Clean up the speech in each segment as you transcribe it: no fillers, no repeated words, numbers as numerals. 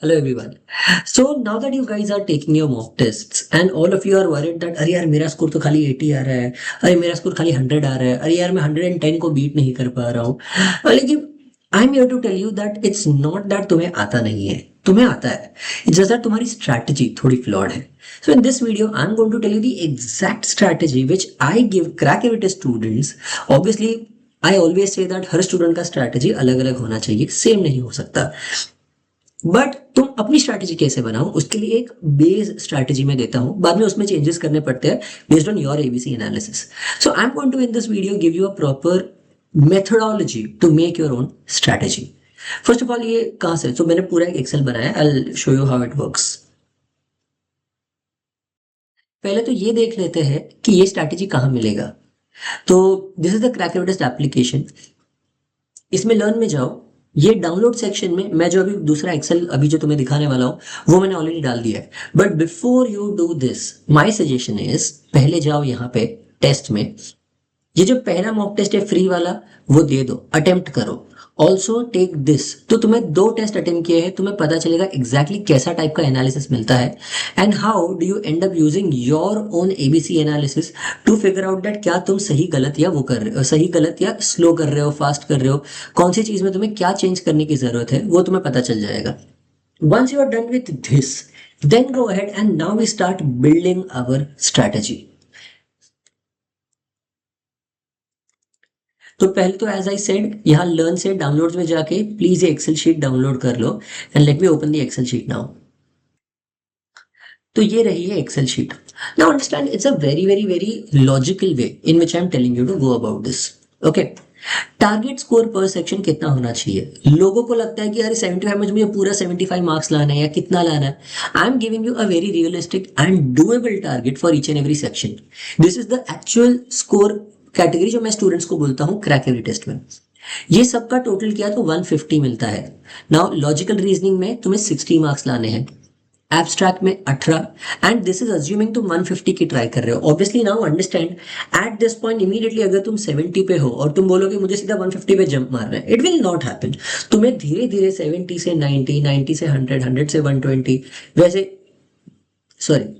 Hello everyone. So now that you guys are taking your mock tests and all of you are worried that अरे यार मेरा score तो खाली 80 आ रहा है, अरे मेरा स्कोर खाली 100 आ रहा है, अरे यार मैं 110 को बीट नहीं कर पा रहा हूँ। लेकिन I am here to tell you that it's not that तुम्हें आता नहीं है, तुम्हें आता है। इट्स जस्ट दैट तुम्हारी स्ट्रैटेजी थोड़ी फ्लॉड है। So in this video I am going to tell you the exact strategy which I give crack एविट students. Obviously I always say that हर स्टूडेंट का स्ट्रैटेजी अलग अलग होना चाहिए, सेम नहीं हो सकता। बट तुम अपनी स्ट्रैटेजी कैसे बनाओ उसके लिए एक बेस स्ट्रैटेजी मैं देता हूं, बाद में उसमें चेंजेस करने पड़ते हैं based on your ABC analysis. So I am going to in this video give you a proper methodology to make your own strategy. First of all ये कहां से, तो मैंने पूरा एक एक्सेल बनाया, I will show you how it works. पहले तो ये देख लेते हैं कि ये स्ट्रैटेजी कहाँ मिलेगा। तो this is the crack application. इसमें लर्न में जाओ, ये डाउनलोड सेक्शन में मैं जो अभी दूसरा एक्सेल अभी जो तुम्हें दिखाने वाला हूँ वो मैंने ऑलरेडी डाल दिया है। But before you do this my suggestion is पहले जाओ यहाँ पे टेस्ट में, ये जो पहला मॉक टेस्ट है फ्री वाला वो दे दो, अटेम्प्ट करो। ऑल्सो टेक दिस, तो तुम्हें दो टेस्ट अटेम्प्ट किए हैं, तुम्हें पता चलेगा एग्जैक्टली कैसा टाइप का एनालिसिस मिलता है and how do you end up using your own ABC analysis to figure out that क्या तुम सही गलत या वो कर रहे हो, सही गलत या स्लो कर रहे हो, फास्ट कर रहे हो, कौन सी चीज में तुम्हें क्या चेंज करने की जरूरत है वो तुम्हें पता चल जाएगा। Once you are done with this then go ahead and now we start building our strategy. तो पहले तो एज आई सेड यहाँ लर्न से डाउनलोड्स में जाके प्लीज ये एक्सेल शीट डाउनलोड कर लो and let me open the Excel sheet now. तो ये रही है Excel sheet. Now understand it's a very very very logical way in which I am telling you to go about this. Okay, target score पर section कितना होना चाहिए। लोगों को लगता है कि अरे 75 में मुझे पूरा 75 मार्क्स लाना है या कितना लाना है। I am giving you a very realistic and doable target for each and every section. This is the actual score category जो मैं स्टूडेंट्स को बोलता हूँ क्रैक एवरी टेस्ट में। ये सबका टोटल किया तो 150 मिलता है। नाउ लॉजिकल रीजनिंग में तुम्हें 60 मार्क्स लाने हैं, एब्स्ट्रैक्ट में 18, एंड दिस इज अज्यूमिंग तुम 150 की ट्राई कर रहे हो। Obviously now understand at this point immediately अगर तुम 70 पे हो और तुम बोलोगे मुझे सीधा 150 पे जंप मारना है, इट विल नॉट हैपन। तुम्हें धीरे धीरे 70 से 90, 90 से 100, 100 से 120, वैसे सॉरी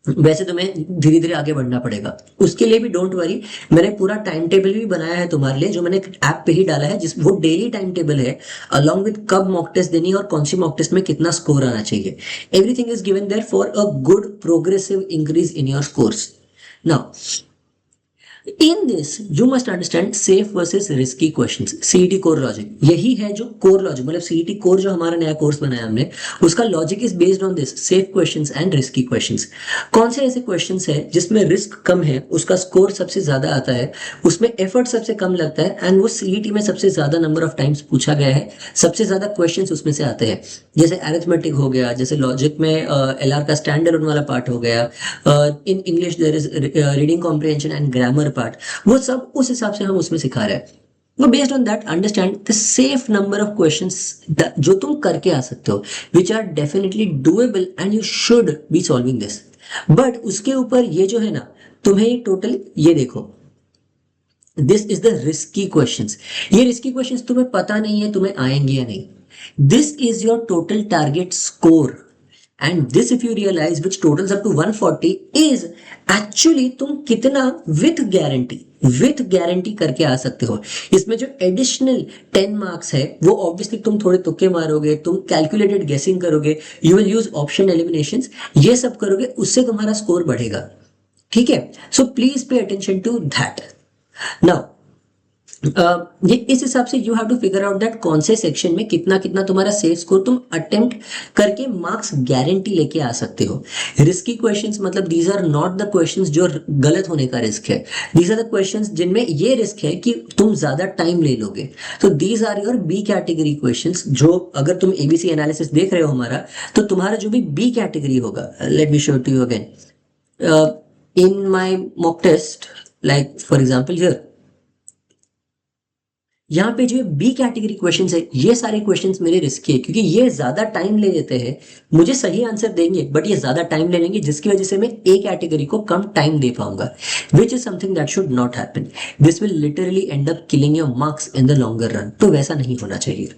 वैसे तुम्हें धीरे धीरे आगे बढ़ना पड़ेगा। उसके लिए भी डोंट वरी, मैंने पूरा टाइम टेबल भी बनाया है तुम्हारे लिए जो मैंने ऐप पे ही डाला है, जिस वो डेली टाइम टेबल है अलॉन्ग विद कब मॉक टेस्ट देनी है और कौन सी मॉक टेस्ट में कितना स्कोर आना चाहिए। Everything is given there for a good progressive increase in your scores. Now in this you must understand safe versus risky questions, CET core logic. यही है जो कोर लॉजिक, मतलब सीईटी कोर जो हमारा नया कोर्स बनाया हमने, उसका logic is based on this safe questions and risky questions. कौन से ऐसे क्वेश्चंस है जिसमें रिस्क कम है, उसका स्कोर सबसे ज्यादा आता है, उसमें एफर्ट सबसे कम लगता है एंड वो सीईटी में सबसे ज्यादा नंबर ऑफ टाइम्स पूछा गया है, सबसे ज्यादा क्वेश्चन उसमें से आते हैं। जैसे अरिथमेटिक हो गया, जैसे लॉजिक में एलआर का स्टैंडर्ड वाला पार्ट हो गया, in English there is reading comprehension and grammar part, वो सब उस हिसाब से हम उसमें सिखा रहे हैं। वो based on that understand the safe number of questions जो तुम करके आ सकते हो, which are definitely doable and you should be solving this. But उसके ऊपर ये जो है ना, तुम्हें टोटल ये देखो, this is the risky questions. ये रिस्की क्वेश्चंस तुम्हें पता नहीं है तुम्हें आएंगे या नहीं। This is your total target score and this if you realize which totals up to 140 is actually तुम कितना विथ गारंटी करके आ सकते हो। इसमें जो एडिशनल 10 मार्क्स है वो ऑब्वियसली तुम थोड़े तुक्के मारोगे, तुम कैलकुलेटेड गेसिंग करोगे, you will use option elimination, ये सब करोगे, उससे तुम्हारा स्कोर बढ़ेगा। ठीक है, so please pay attention to that. Now ये इस हिसाब से you have to figure out that कौन से सेक्शन में कितना कितना तुम्हारा सेफ स्कोर तुम अटेम्प्ट करके मार्क्स गारंटी लेके आ सकते हो। रिस्की क्वेश्चंस मतलब these are not the questions जो गलत होने का रिस्क है, दीज आर द क्वेश्चंस जिनमें ये रिस्क है कि तुम ज्यादा टाइम ले लोगे। तो these are your B category questions, जो अगर तुम एबीसी एनालिसिस देख रहे हो हमारा, तो तुम्हारा जो भी बी कैटेगरी होगा, let me show to you again in my mock test, like for example here, यहाँ पे जो बी कैटेगरी क्वेश्चंस है ये सारे क्वेश्चंस मेरे रिस्की है क्योंकि ये ज्यादा टाइम ले लेते हैं। मुझे सही आंसर देंगे बट ये ज्यादा टाइम ले लेंगे, जिसकी वजह से मैं ए कैटेगरी को कम टाइम दे पाऊंगा, which is something that should not happen. This will literally end up killing your marks in the longer run. तो वैसा नहीं होना चाहिए।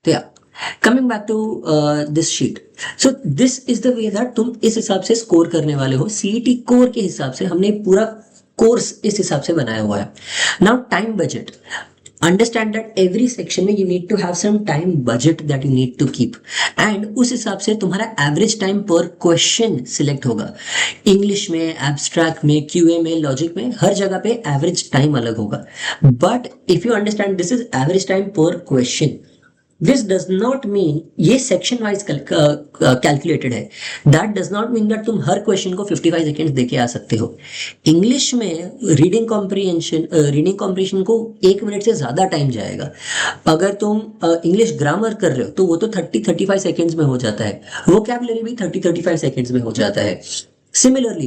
तो या coming back to this sheet, so this is the way that तुम इस हिसाब से स्कोर करने वाले हो। सीईटी कोर के हिसाब से हमने पूरा कोर्स इस हिसाब से बनाया हुआ है। Now time budget, understand that every section में you need to have some time budget that you need to keep, and उस हिसाब से तुम्हारा average time per question select होगा। इंग्लिश में, एब्स्ट्रैक्ट में, क्यूए में, लॉजिक में, हर जगह पे एवरेज टाइम अलग होगा। But if you understand this is average time per question, this does not mean ये सेक्शन वाइज कैलकुलेटेड है। That does not mean that तुम हर क्वेश्चन को 55 सेकेंड्स देके आ सकते हो। इंग्लिश में रीडिंग कॉम्प्रिहेंशन को 1 मिनट से ज्यादा टाइम जाएगा। अगर तुम इंग्लिश ग्रामर कर रहे हो तो वो तो 30-35 सेकेंड्स में हो जाता है। वोकैबुलरी भी 30-35 सेकेंड्स में हो जाता है। सिमिलरली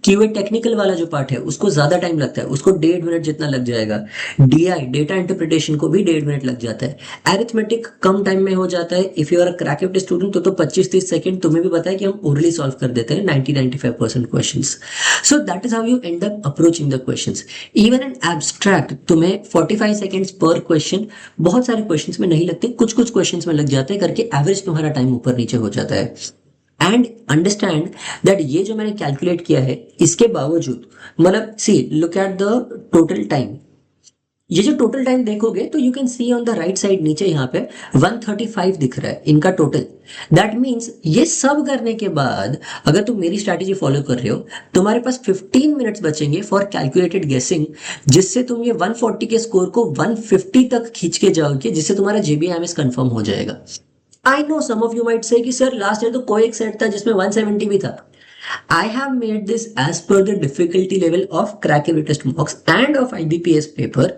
क्यूए टेक्निकल वाला जो पार्ट है उसको ज्यादा टाइम लगता है, उसको 1.5 मिनट जितना लग जाएगा। डीआई डेटा इंटरप्रिटेशन को भी 1.5 मिनट लग जाता है। एरिथमेटिक कम टाइम में हो जाता है। If you are a cracked student तो 25-30 सेकंड, तुम्हें भी पता है कि हम ओरली सॉल्व कर देते हैं 90-95% questions. So that is how you end up approaching the questions. Even in abstract तुम्हें 45 सेकंड्स पर क्वेश्चन बहुत सारे क्वेश्चंस में नहीं लगते, कुछ कुछ क्वेश्चंस में लग जाते हैं करके एवरेज तुम्हारा टाइम ऊपर नीचे हो जाता है। एंड अंडरस्टैंड दैट ये जो मैंने कैलकुलेट किया है इसके बावजूद, मतलब see look at the total time. ये जो टोटल टाइम देखोगे तो you can see on the right side नीचे यहाँ पे 135 दिख रहा है इनका टोटल। दैट मीन्स ये सब करने के बाद अगर तुम मेरी स्ट्रैटेजी फॉलो कर रहे हो, तुम्हारे पास 15 मिनट्स बचेंगे फॉर कैलकुलेटेड गेसिंग, जिससे तुम ये 140 के स्कोर को 150 तक खींच के जाओगे, जिससे तुम्हारा जेबीआईएमएस कंफर्म हो जाएगा। I know some of you might say कि सर लास्ट ईयर तो कोई एक सेट था जिसमें 170 भी था। I have made this as per the difficulty level of crackable test mocks and of IBPS paper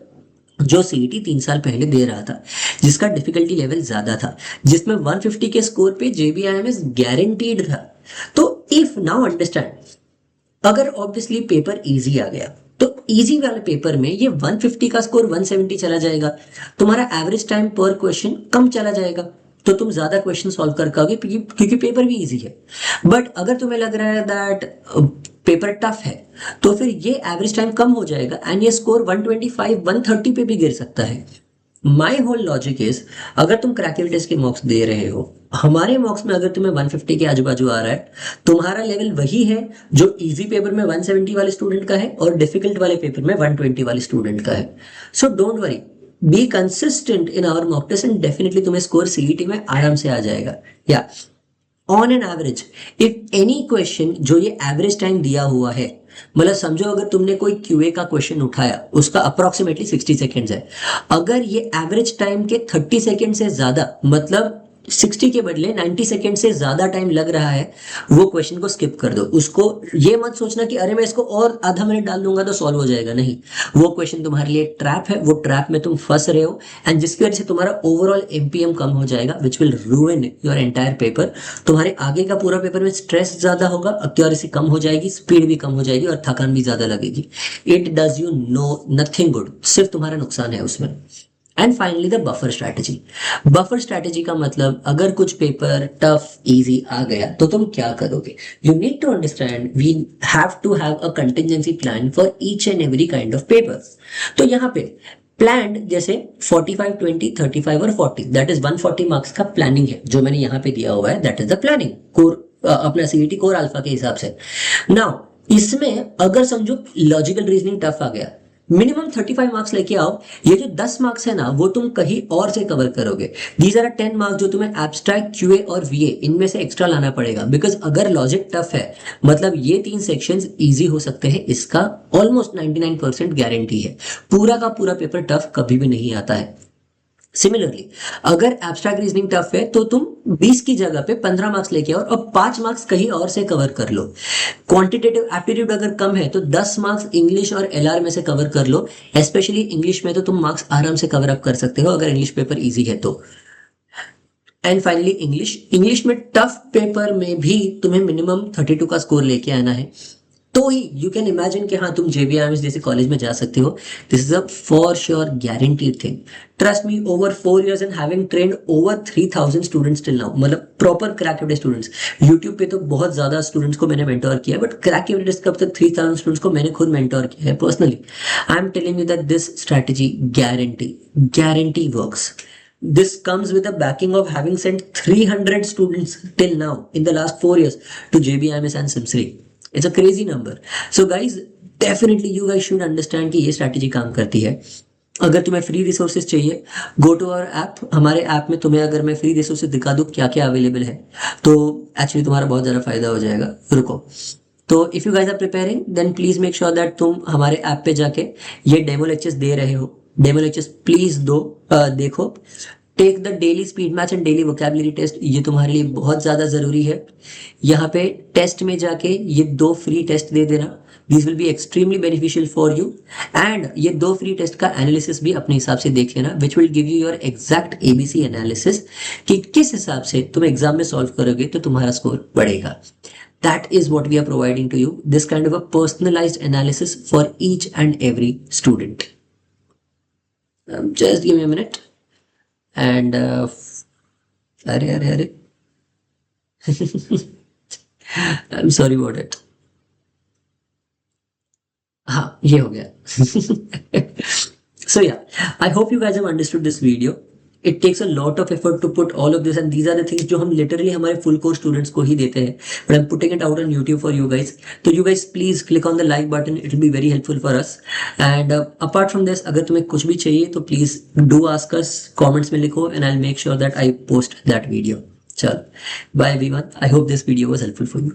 जो सीईटी 3 साल पहले दे रहा था, जिसका डिफिकल्टी लेवल ज्यादा था, जिसमें 150 के स्कोर पे जेबीआईएमएस गारंटीड था। तो इफ नाउ अंडरस्टैंड, अगर ऑब्वियसली पेपर इजी आ गया तो इजी वाले पेपर में ये 150 का स्कोर 170 चला जाएगा, तुम्हारा एवरेज टाइम पर क्वेश्चन कम चला जाएगा, तो तुम ज्यादा क्वेश्चन सॉल्व कर पाओगे क्योंकि पेपर भी इजी है। बट अगर तुम्हें लग रहा है दैट पेपर टफ है तो फिर ये एवरेज टाइम कम हो जाएगा एंड ये स्कोर 125-130 पे भी गिर सकता है। माई होल लॉजिक इज, अगर तुम क्रैकेबल टेस्ट के मॉक्स दे रहे हो, हमारे मॉक्स में अगर तुम्हें 150 के आजू बाजू आ रहा है, तुम्हारा लेवल वही है जो इजी पेपर में 170 वाले स्टूडेंट का है और डिफिकल्ट वाले पेपर में 120 वाले स्टूडेंट का है। So don't worry, be consistent in our mock test and definitely तुम्हें स्कोर सीईटी में आराम से आ जाएगा। या on an average if any question जो ये एवरेज टाइम दिया हुआ है, मतलब समझो अगर तुमने कोई क्यूए का क्वेश्चन उठाया उसका अप्रोक्सीमेटली 60 सेकेंड्स है, अगर ये एवरेज टाइम के 30 सेकेंड से ज्यादा, मतलब 60 के बदले 90 सेकेंड से ज्यादा टाइम लग रहा है, वो क्वेश्चन को स्किप कर दो। उसको ये मत सोचना कि अरे मैं इसको और आधा मिनट डाल दूंगा तो सॉल्व हो जाएगा, नहीं। वो क्वेश्चन तुम्हारे लिए ट्रैप है, वो ट्रैप में तुम फंस रहे हो एंड जिसकी वजह से तुम्हारा ओवरऑल एमपीएम कम हो जाएगा, which will रूइन your entire paper. तुम्हारे आगे का पूरा पेपर में स्ट्रेस ज्यादा होगा, एक्यूरेसी कम हो जाएगी, स्पीड भी कम हो जाएगी और थकान भी ज्यादा लगेगी। It does you know nothing good, सिर्फ तुम्हारा नुकसान है उसमें। And finally the buffer strategy. Buffer strategy का मतलब अगर कुछ पेपर टफ इजी आ गया तो तुम क्या करोगे। You need to understand we have to have a contingency plan for each and every kind of papers. तो यहाँ पे प्लान जैसे 45, 20, 35 और 40, दैट इज 140 मार्क्स का प्लानिंग है जो मैंने यहाँ पे दिया हुआ है, that is the planning core अपना सीईटी कोर अल्फा के हिसाब से। नाउ इसमें अगर समझो लॉजिकल रीजनिंग टफ आ गया, मिनिमम 35 मार्क्स लेके आओ। ये जो 10 मार्क्स है ना वो तुम कहीं और से कवर करोगे। दीज आर 10 मार्क्स जो तुम्हें एब्स्ट्रैक्ट, क्यूए और वीए इनमें से एक्स्ट्रा लाना पड़ेगा, बिकॉज अगर लॉजिक टफ है मतलब ये 3 सेक्शंस इजी हो सकते हैं, इसका ऑलमोस्ट 99% गारंटी है। पूरा का पूरा पेपर टफ कभी भी नहीं आता है। सिमिलरली अगर एब्स्ट्रैक्ट रीजनिंग टफ है तो तुम 20 की जगह पे 15 मार्क्स लेके आओ और 5 मार्क्स कहीं और से कवर कर लो। क्वांटिटेटिव एप्टीट्यूड अगर कम है तो 10 मार्क्स इंग्लिश और एलआर में से कवर कर लो। स्पेशली इंग्लिश में तो तुम मार्क्स आराम से कवर अप कर सकते हो अगर इंग्लिश पेपर इजी है तो। एंड फाइनली इंग्लिश में टफ पेपर में भी तुम्हें मिनिमम 32 का स्कोर लेके आना है, तो ही यू कैन इमेजिन कि हाँ तुम जेबीआईएमएस जैसे कॉलेज में जा सकते हो। This is a for sure guaranteed thing. Trust me, over 4 years and having trained over 3000 students till now, मतलब प्रॉपर क्रैकेबल स्टूडेंट्स। यूट्यूब पे तो बहुत ज्यादा स्टूडेंट्स को मैंने मेंटोर किया, बट क्रैकेबल कब तक 3000 स्टूडेंट्स को मैंने खुद मेंटोर किया है personally. I am telling you that this strategy guarantee works. this comes with a backing of having sent 300 students till now in the last 4 years to JBIMS and SIMSRI. It's a crazy number. So guys, definitely you guys should understand कि ये strategy काम करती है. अगर तुम्हें free resources चाहिए, go to our app. हमारे app में तुम्हें अगर मैं फ्री रिसोर्सेज दिखा दूँ क्या क्या अवेलेबल है, तो एक्चुअली तुम्हारा बहुत ज़्यादा फायदा हो जाएगा. रुको. तो if you guys are preparing then please make sure that तुम हमारे ऐप पे जाके ये डेमो लेक्चर्स दे रहे हो, डेमो लेक्चर्स प्लीज़ देखो. Take the daily speed match and daily vocabulary test, ये तुम्हारे लिए बहुत ज़्यादा ज़रूरी है. यहाँ पे टेस्ट में जाके ये 2 फ्री टेस्ट दे देना. This will be extremely beneficial for you. And ये 2 फ्री टेस्ट का एनालिसिस भी अपने हिसाब से देख लेना, which will give you your exact ABC analysis कि किस हिसाब से तुम एग्जाम में सॉल्व करोगे तो तुम्हारा स्कोर बढ़ेगा. That is what we are providing to you, this kind of a personalized analysis for each and every student. Just give me a minute. And अरे I'm sorry about it. हाँ, ये हो गया. So yeah, I hope you guys have understood this video. It takes a lot of effort to put all of this, and these are the things जो हम literally हमारे full course students को ही देते हैं. But I'm putting it out on YouTube for you guys. तो you guys please click on the like button. It will be very helpful for us. And apart from this, अगर तुम्हें कुछ भी चाहिए तो please do ask us. Comments में लिखो and I'll make sure that I post that video. चलो, bye everyone. I hope this video was helpful for you.